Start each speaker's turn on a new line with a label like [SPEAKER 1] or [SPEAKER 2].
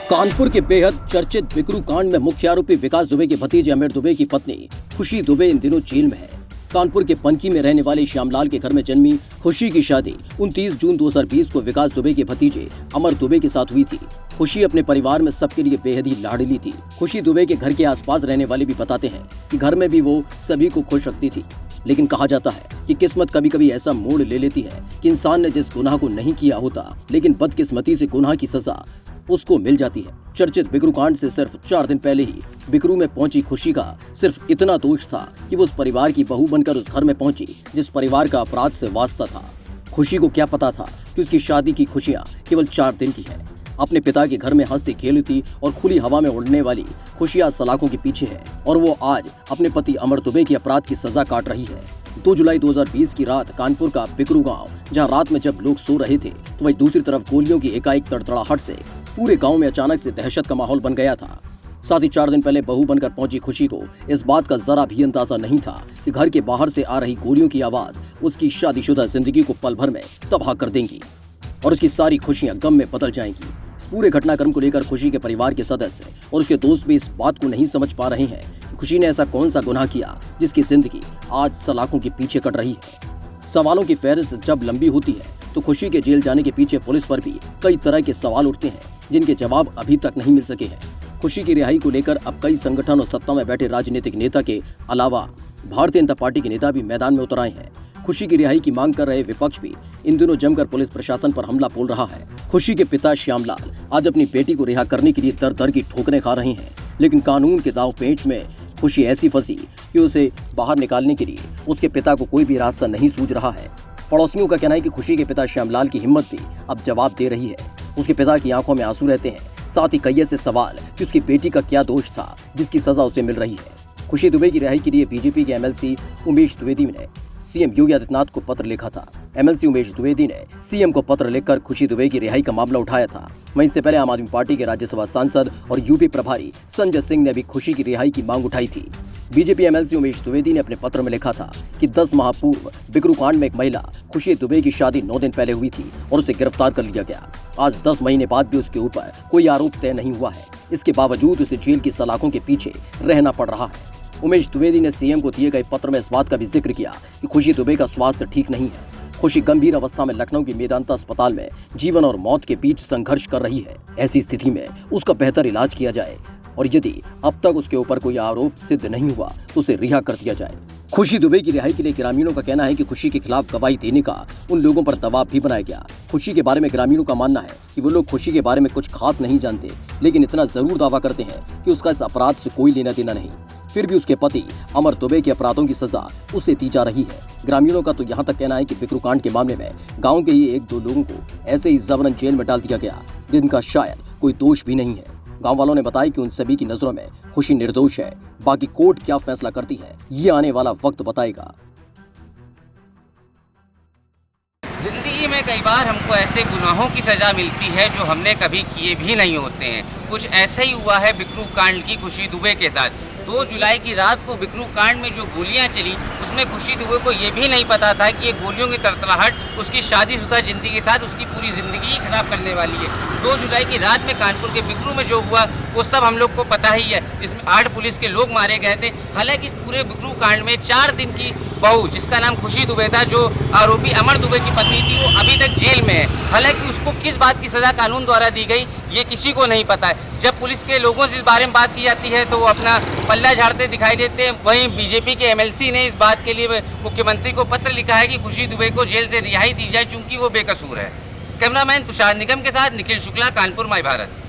[SPEAKER 1] कानपुर के बेहद चर्चित बिकरू कांड में मुख्य आरोपी विकास दुबे के भतीजे अमीर दुबे की पत्नी खुशी दुबे इन दिनों जेल में है। कानपुर के पनकी में रहने वाले श्यामलाल के घर में जन्मी खुशी की शादी 29 जून 2020 को विकास दुबे के भतीजे अमर दुबे के साथ हुई थी। खुशी अपने परिवार में सबके लिए बेहद ही लाडली थी। खुशी दुबे के घर के आसपास रहने वाले भी बताते हैं कि घर में भी वो सभी को खुश रखती थी। लेकिन कहा जाता है कि किस्मत कभी कभी ऐसा मोड़ ले लेती है कि इंसान ने जिस गुनाह को नहीं किया होता, लेकिन बदकिस्मती से गुनाह की सजा उसको मिल जाती है। चर्चित बिकरू कांड से सिर्फ 4 दिन पहले ही बिकरू में पहुंची खुशी का सिर्फ इतना दोष था कि वो उस परिवार की बहू बनकर उस घर में पहुंची जिस परिवार का अपराध से वास्ता था। खुशी को क्या पता था कि उसकी शादी की खुशियां केवल 4 दिन की है। अपने पिता के घर में हंसती खेलती और खुली हवा में उड़ने वाली खुशी आज सलाखों के पीछे है और वो आज अपने पति अमर दुबे के अपराध की सजा काट रही है। 2 जुलाई 2020 की रात कानपुर का बिकरू गांव, जहां रात में जब लोग सो रहे थे तो वही दूसरी तरफ गोलियों की एकाएक तड़तड़ाहट से पूरे गांव में अचानक से दहशत का माहौल बन गया था। साथ ही 4 दिन पहले बहू बनकर पहुंची खुशी को इस बात का जरा भी अंदाजा नहीं था कि घर के बाहर से आ रही गोलियों की आवाज उसकी शादीशुदा जिंदगी को पल भर में तबाह कर देंगी और उसकी सारी खुशियां गम में बदल जाएंगी। इस पूरे घटनाक्रम को लेकर खुशी के परिवार के सदस्य और उसके दोस्त भी इस बात को नहीं समझ पा रहे हैं कि खुशी ने ऐसा कौन सा गुनाह किया जिसकी जिंदगी आज सलाखों के पीछे कट रही है। सवालों की फहरिस्त जब लंबी होती है तो खुशी के जेल जाने के पीछे पुलिस पर भी कई तरह के सवाल उठते हैं जिनके जवाब अभी तक नहीं मिल सके हैं। खुशी की रिहाई को लेकर अब कई संगठन और सत्ता में बैठे राजनीतिक नेता के अलावा भारतीय जनता पार्टी के नेता भी मैदान में उतर आए हैं। खुशी की रिहाई की मांग कर रहे विपक्ष भी इन दिनों जमकर पुलिस प्रशासन पर हमला बोल रहा है। खुशी के पिता श्यामलाल आज अपनी बेटी को रिहा करने के लिए दर दर की ठोकरें खा रहे हैं, लेकिन कानून के दाव पेंच में खुशी ऐसी फंसी कि उसे बाहर निकालने के लिए उसके पिता को कोई भी रास्ता नहीं सूझ रहा है। पड़ोसियों का कहना है कि खुशी के पिता श्यामलाल की हिम्मत भी अब जवाब दे रही है। उसके पिता की आंखों में आंसू रहते हैं। साथ ही कई ऐसे सवाल कि उसकी बेटी का क्या दोष था जिसकी सजा उसे मिल रही है। खुशी दुबे की रिहाई के लिए बीजेपी के एमएलसी उमेश द्विवेदी ने सीएम योगी आदित्यनाथ को पत्र लिखा था। एमएलसी उमेश द्विवेदी ने सीएम को पत्र लिखकर खुशी दुबे की रिहाई का मामला उठाया था। वहीं इससे पहले आम आदमी पार्टी के राज्यसभा सांसद और यूपी प्रभारी संजय सिंह ने भी खुशी की रिहाई की मांग उठाई थी। बीजेपी एमएलसी उमेश द्विवेदी ने अपने पत्र में लिखा था कि 10 माह पूर्व बिकरू कांड में एक महिला खुशी दुबे की शादी 9 दिन पहले हुई थी और उसे गिरफ्तार कर लिया गया। आज 10 महीने बाद भी उसके ऊपर कोई आरोप तय नहीं हुआ है। इसके बावजूद उसे जेल की सलाखों के पीछे रहना पड़ रहा है। उमेश द्विवेदी ने सीएम को दिए गए पत्र में इस बात का भी जिक्र किया कि खुशी दुबे का स्वास्थ्य ठीक नहीं है। खुशी गंभीर अवस्था में लखनऊ के मेदांता अस्पताल में जीवन और मौत के बीच संघर्ष कर रही है। ऐसी स्थिति में उसका बेहतर इलाज किया जाए और यदि अब तक उसके ऊपर कोई आरोप सिद्ध नहीं हुआ तो उसे रिहा कर दिया जाए। खुशी दुबे की रिहाई के लिए ग्रामीणों का कहना है कि खुशी के खिलाफ गवाही देने का उन लोगों पर दबाव भी बनाया गया। खुशी के बारे में ग्रामीणों का मानना है कि वो लोग खुशी के बारे में कुछ खास नहीं जानते, लेकिन इतना जरूर दावा करते हैं कि उसका इस अपराध से कोई लेना देना नहीं। फिर भी उसके पति अमर दुबे के अपराधों की सजा उसे दी जा रही है। ग्रामीणों का तो यहाँ तक कहना है कि बिकरू कांड के मामले में गांव के ही 1-2 लोगों को ऐसे ही जबरन जेल में डाल दिया गया जिनका शायद कोई दोष भी नहीं है। गांव वालों ने बताया कि उन सभी की नजरों में खुशी निर्दोष है। बाकी कोर्ट क्या फैसला करती है ये आने वाला वक्त बताएगा।
[SPEAKER 2] जिंदगी में कई बार हमको ऐसे गुनाहों की सजा मिलती है जो हमने कभी किए भी नहीं होते हैं। कुछ ऐसा ही हुआ है बिकरू कांड की खुशी दुबे के साथ। 2 जुलाई की रात को बिकरू कांड में जो गोलियां चली उसमें खुशी दुबे को ये भी नहीं पता था कि ये गोलियों की तड़तड़ाहट उसकी शादीशुदा जिंदगी के साथ उसकी पूरी जिंदगी ही खराब करने वाली है। 2 जुलाई की रात में कानपुर के बिकरू में जो हुआ वो सब हम लोग को पता ही है, जिसमें 8 पुलिस के लोग मारे गए थे। हालांकि इस पूरे बिकरू कांड में 4 दिन की बहू जिसका नाम खुशी दुबे था, जो आरोपी अमर दुबे की पत्नी थी, वो अभी तक जेल में है। हालांकि उसको किस बात की सजा कानून द्वारा दी गई ये किसी को नहीं पता है। जब पुलिस के लोगों से इस बारे में बात की जाती है तो वो अपना पल्ला झाड़ते दिखाई देते हैं। वहीं बीजेपी के एमएलसी ने इस बात के लिए मुख्यमंत्री को पत्र लिखा है कि खुशी दुबे को जेल से रिहाई दी जाए चूंकि वो बेकसूर है। कैमरामैन तुषार निगम के साथ निखिल शुक्ला, कानपुर, माई भारत।